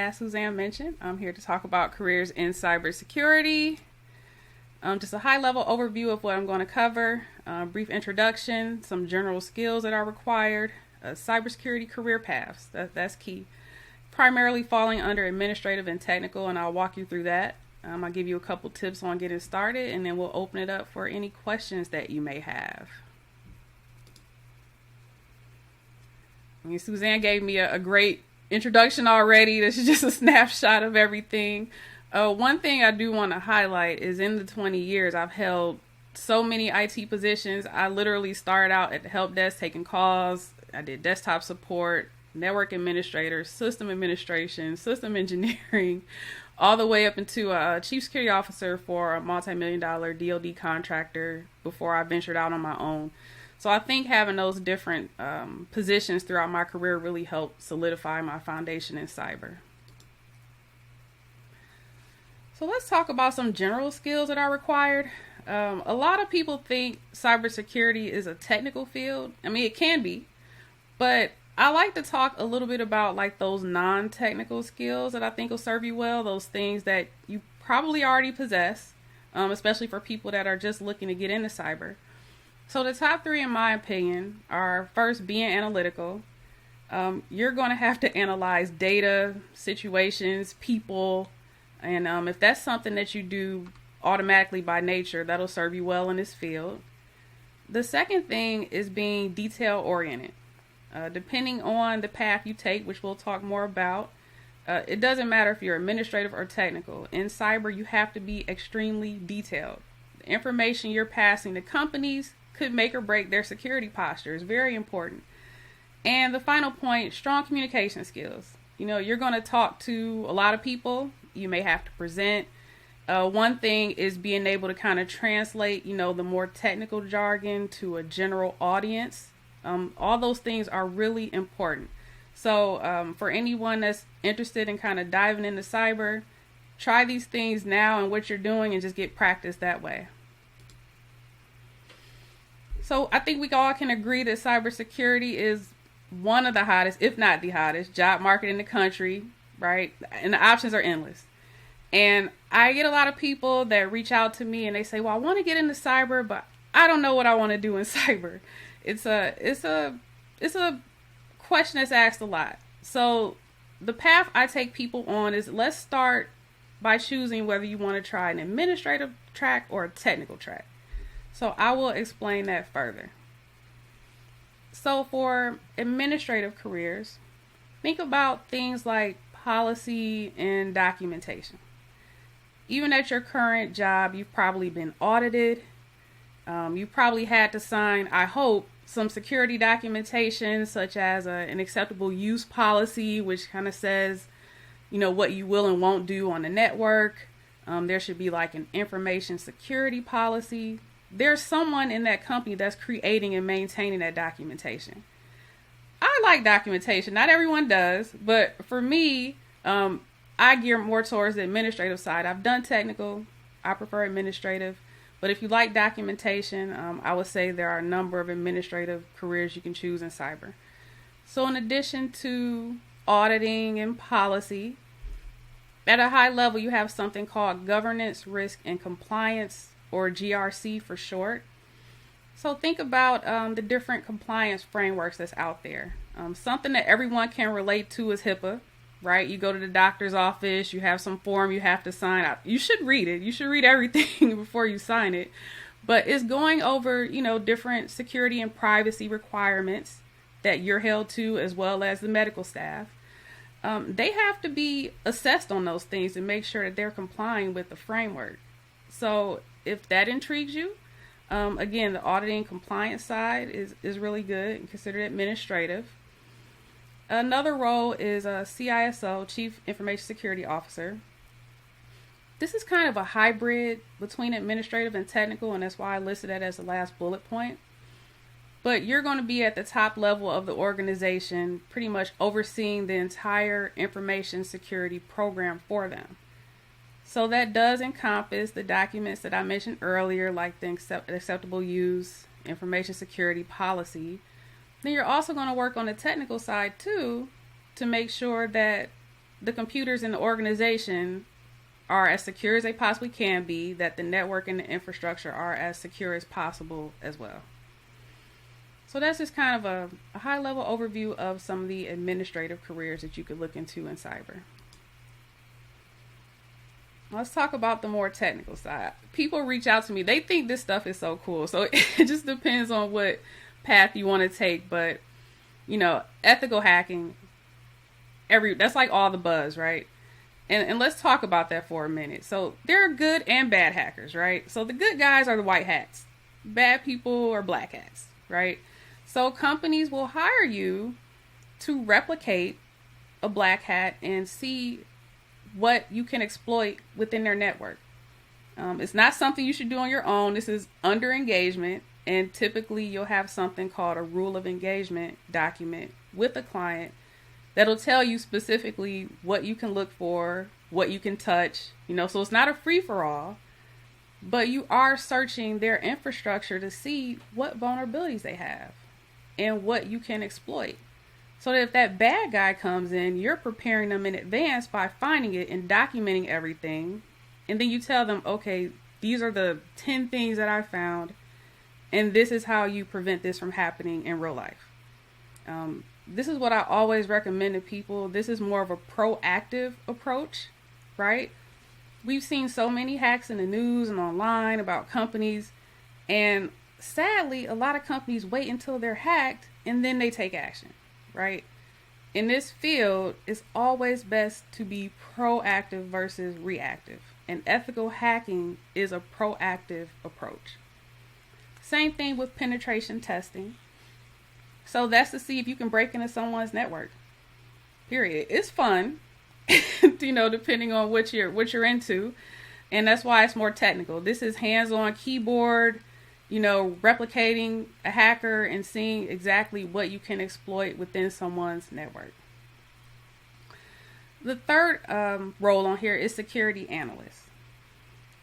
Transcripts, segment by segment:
As Suzanne mentioned, I'm here to talk about careers in cybersecurity. Just a high-level overview of what I'm going to cover, brief introduction, some general skills that are required, cybersecurity career paths, that's key. Primarily falling under administrative and technical, and I'll walk you through that. I'll give you a couple tips on getting started, and then we'll open it up for any questions that you may have. Suzanne gave me a great introduction already. This is just a snapshot of everything. One thing I do want to highlight is in the 20 years I've held so many IT positions. I literally started out at the help desk taking calls. I did desktop support, network administrator, system administration, system engineering, all the way up into a chief security officer for a multi-million-dollar DoD contractor before I ventured out on my own. So I think having those different positions throughout my career really helped solidify my foundation in cyber. So let's talk about some general skills that are required. A lot of people think cybersecurity is a technical field. I mean, it can be, but I like to talk a little bit about like those non-technical skills that I think will serve you well, those things that you probably already possess, especially for people that are just looking to get into cyber. So the top three, in my opinion, are first, being analytical. You're going to have to analyze data, situations, people, and if that's something that you do automatically by nature, that'll serve you well in this field. The second thing is being detail-oriented. Depending on the path you take, which we'll talk more about, it doesn't matter if you're administrative or technical. In cyber, you have to be extremely detailed. The information you're passing to companies could make or break their security posture. It's very important. And the final point, strong communication skills. You're going to talk to a lot of people. You may have to present. One thing is being able to kind of translate, the more technical jargon to a general audience. All those things are really important. So for anyone that's interested in kind of diving into cyber, try these things now and what you're doing and just get practice that way. So I think we all can agree that cybersecurity is one of the hottest, if not the hottest, job market in the country, right? And the options are endless. And I get a lot of people that reach out to me and they say, well, I want to get into cyber, but I don't know what I want to do in cyber. It's a question that's asked a lot. So the path I take people on is, let's start by choosing whether you want to try an administrative track or a technical track. So I will explain that further. So for administrative careers, think about things like policy and documentation. Even at your current job, you've probably been audited. You probably had to sign, I hope, some security documentation such as an acceptable use policy, which kind of says, what you will and won't do on the network. There should be like an information security policy. There's someone in that company that's creating and maintaining that documentation. I like documentation. Not everyone does, but for me, I gear more towards the administrative side. I've done technical. I prefer administrative. But if you like documentation, I would say there are a number of administrative careers you can choose in cyber. So in addition to auditing and policy, at a high level, you have something called governance, risk, and compliance, or GRC for short. So think about the different compliance frameworks that's out there. Something that everyone can relate to is HIPAA, right? You go to the doctor's office, you have some form you have to sign out. You should read it. You should read everything before you sign it. But it's going over, different security and privacy requirements that you're held to, as well as the medical staff. They have to be assessed on those things and make sure that they're complying with the framework. So if that intrigues you, again, the auditing compliance side is really good and considered administrative. Another role is a CISO, Chief Information Security Officer. This is kind of a hybrid between administrative and technical, and that's why I listed that as the last bullet point. But you're going to be at the top level of the organization, pretty much overseeing the entire information security program for them. So that does encompass the documents that I mentioned earlier, like the acceptable use, information security policy. Then you're also going to work on the technical side too, to make sure that the computers in the organization are as secure as they possibly can be, that the network and the infrastructure are as secure as possible as well. So that's just kind of a high-level overview of some of the administrative careers that you could look into in cyber. Let's talk about the more technical side. People reach out to me. They think this stuff is so cool. So it just depends on what path you want to take. But, ethical hacking, that's like all the buzz, right? And let's talk about that for a minute. So there are good and bad hackers, right? So the good guys are the white hats. Bad people are black hats, right? So companies will hire you to replicate a black hat and see what you can exploit within their network. It's not something you should do on your own. This is under engagement, and typically you'll have something called a rule of engagement document with a client that'll tell you specifically what you can look for, what you can touch, so it's not a free-for-all, but you are searching their infrastructure to see what vulnerabilities they have and what you can exploit. So that if that bad guy comes in, you're preparing them in advance by finding it and documenting everything. And then you tell them, okay, these are the 10 things that I found, and this is how you prevent this from happening in real life. This is what I always recommend to people. This is more of a proactive approach, right? We've seen so many hacks in the news and online about companies, and sadly, a lot of companies wait until they're hacked and then they take action. Right? In this field, it's always best to be proactive versus reactive. And ethical hacking is a proactive approach. Same thing with penetration testing. So that's to see if you can break into someone's network. Period. It's fun, depending on what you're into. And that's why it's more technical. This is hands-on keyboard, replicating a hacker and seeing exactly what you can exploit within someone's network. The third role on here is security analyst.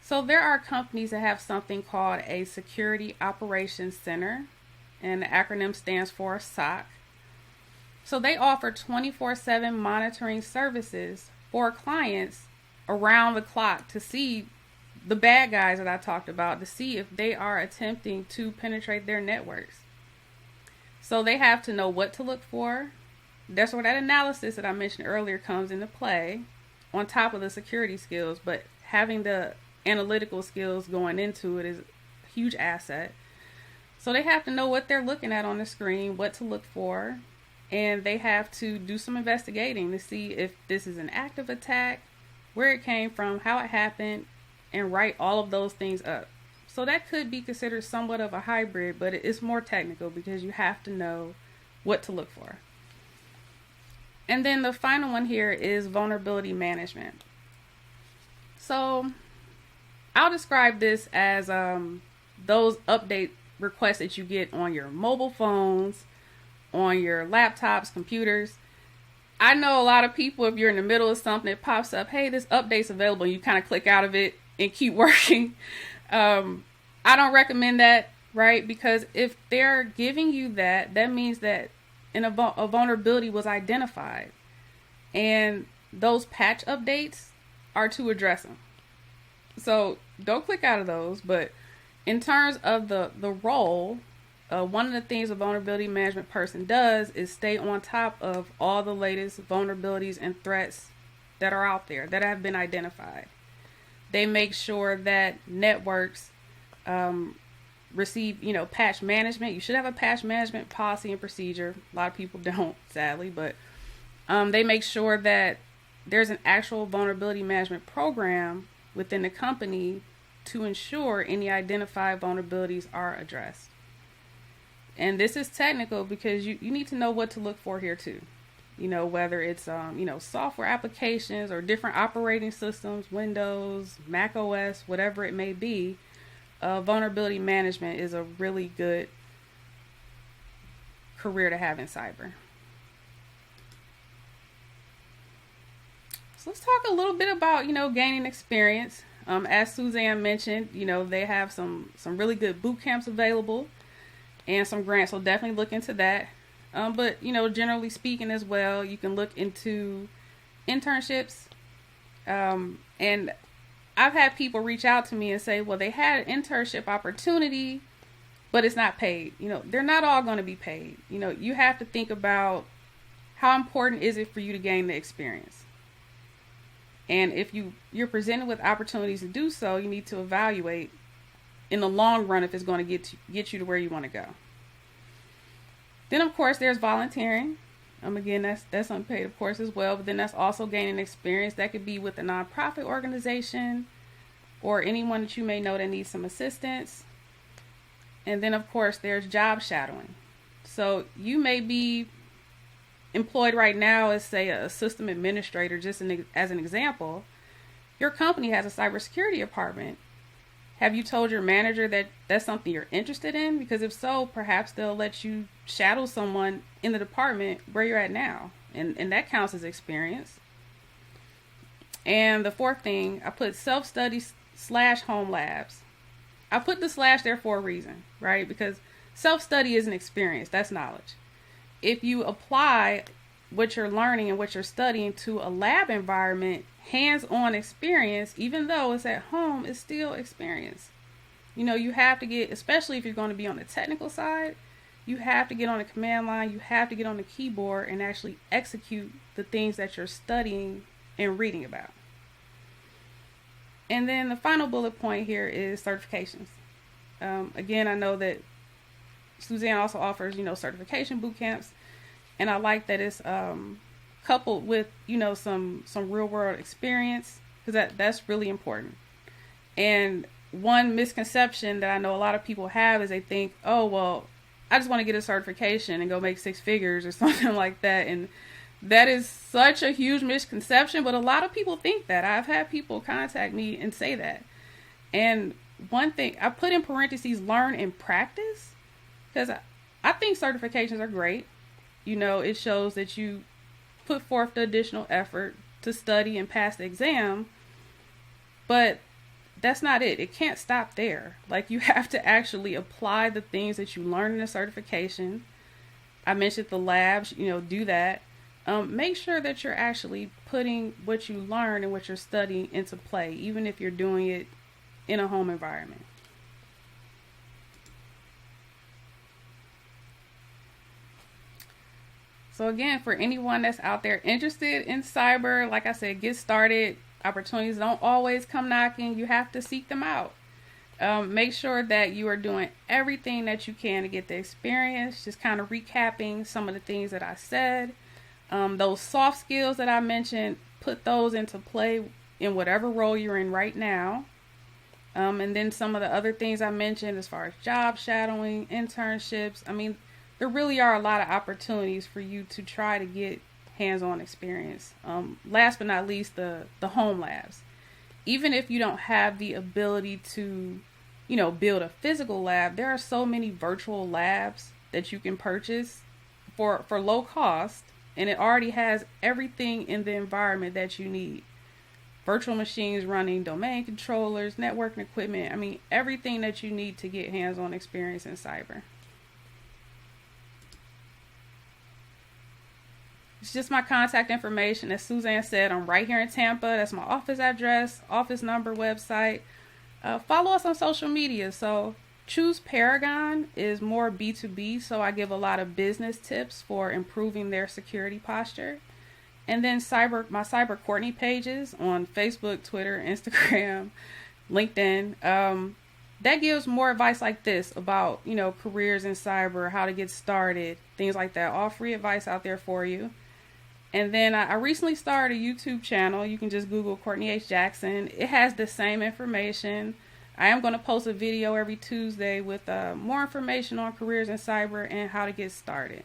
So there are companies that have something called a Security Operations Center, and the acronym stands for SOC. So they offer 24/7 monitoring services for clients around the clock to see the bad guys that I talked about, to see if they are attempting to penetrate their networks. So they have to know what to look for. That's where that analysis that I mentioned earlier comes into play, on top of the security skills, but having the analytical skills going into it is a huge asset. So they have to know what they're looking at on the screen, what to look for, and they have to do some investigating to see if this is an active attack, where it came from, how it happened, and write all of those things up. So that could be considered somewhat of a hybrid, but it's more technical because you have to know what to look for. And then the final one here is vulnerability management. So I'll describe this as those update requests that you get on your mobile phones, on your laptops, computers. I know a lot of people, if you're in the middle of something, it pops up, hey, this update's available. You kind of click out of it and keep working. I don't recommend that, right? Because if they're giving you that means that a vulnerability was identified, and those patch updates are to address them. So don't click out of those. But in terms of the role, one of the things a vulnerability management person does is stay on top of all the latest vulnerabilities and threats that are out there that have been identified. They make sure that networks receive, patch management. You should have a patch management policy and procedure. A lot of people don't, sadly, but they make sure that there's an actual vulnerability management program within the company to ensure any identified vulnerabilities are addressed. And this is technical because you need to know what to look for here too. Whether it's, software applications or different operating systems, Windows, Mac OS, whatever it may be, vulnerability management is a really good career to have in cyber. So let's talk a little bit about, gaining experience. As Suzanne mentioned, they have some really good boot camps available and some grants. So definitely look into that. But, generally speaking as well, you can look into internships. And I've had people reach out to me and say, well, they had an internship opportunity, but it's not paid. They're not all going to be paid. You have to think about how important is it for you to gain the experience. And if you're presented with opportunities to do so, you need to evaluate in the long run if it's going to get you to where you want to go. Then, of course, there's volunteering. Again, that's unpaid, of course, as well. But then that's also gaining experience. That could be with a nonprofit organization or anyone that you may know that needs some assistance. And then, of course, there's job shadowing. So you may be employed right now as, say, a system administrator, just as an example. Your company has a cybersecurity department. Have you told your manager that that's something you're interested in? Because if so, perhaps they'll let you shadow someone in the department where you're at now. And that counts as experience. And the fourth thing, I put self-study / home labs. I put the / there for a reason, right? Because self-study is an experience. That's knowledge. If you apply what you're learning and what you're studying to a lab environment, hands-on experience, even though it's at home, it's still experience. You have to get, especially if you're going to be on the technical side, you have to get on the command line, you have to get on the keyboard and actually execute the things that you're studying and reading about. And then the final bullet point here is certifications. Again, I know that Suzanne also offers, certification boot camps, and I like that it's coupled with, some real world experience, because that's really important. And one misconception that I know a lot of people have is they think, oh, well, I just want to get a certification and go make 6 figures or something like that. And that is such a huge misconception, but a lot of people think that. I've had people contact me and say that. And one thing, I put in parentheses, learn and practice, because I think certifications are great. It shows that you put forth the additional effort to study and pass the exam, but that's not it. It can't stop there. Like, you have to actually apply the things that you learn in the certification. I mentioned the labs, do that. Make sure that you're actually putting what you learn and what you're studying into play, even if you're doing it in a home environment. So again, for anyone that's out there interested in cyber, like I said, get started. Opportunities don't always come knocking. You have to seek them out. Make sure that you are doing everything that you can to get the experience. Just kind of recapping some of the things that I said. Those soft skills that I mentioned, put those into play in whatever role you're in right now. And then some of the other things I mentioned as far as job shadowing, internships. There really are a lot of opportunities for you to try to get hands-on experience. Last but not least, the home labs. Even if you don't have the ability to, build a physical lab, there are so many virtual labs that you can purchase for low cost, and it already has everything in the environment that you need. Virtual machines running, domain controllers, networking equipment. Everything that you need to get hands-on experience in cyber. It's just my contact information. As Suzanne said, I'm right here in Tampa. That's my office address, office number, website. Follow us on social media. So Choose Paragon is more B2B, so I give a lot of business tips for improving their security posture. And then my Cyber Courtney pages on Facebook, Twitter, Instagram, LinkedIn. That gives more advice like this about, careers in cyber, how to get started, things like that. All free advice out there for you. And then I recently started a YouTube channel. You can just Google Courtney H. Jackson. It has the same information. I am going to post a video every Tuesday with more information on careers in cyber and how to get started.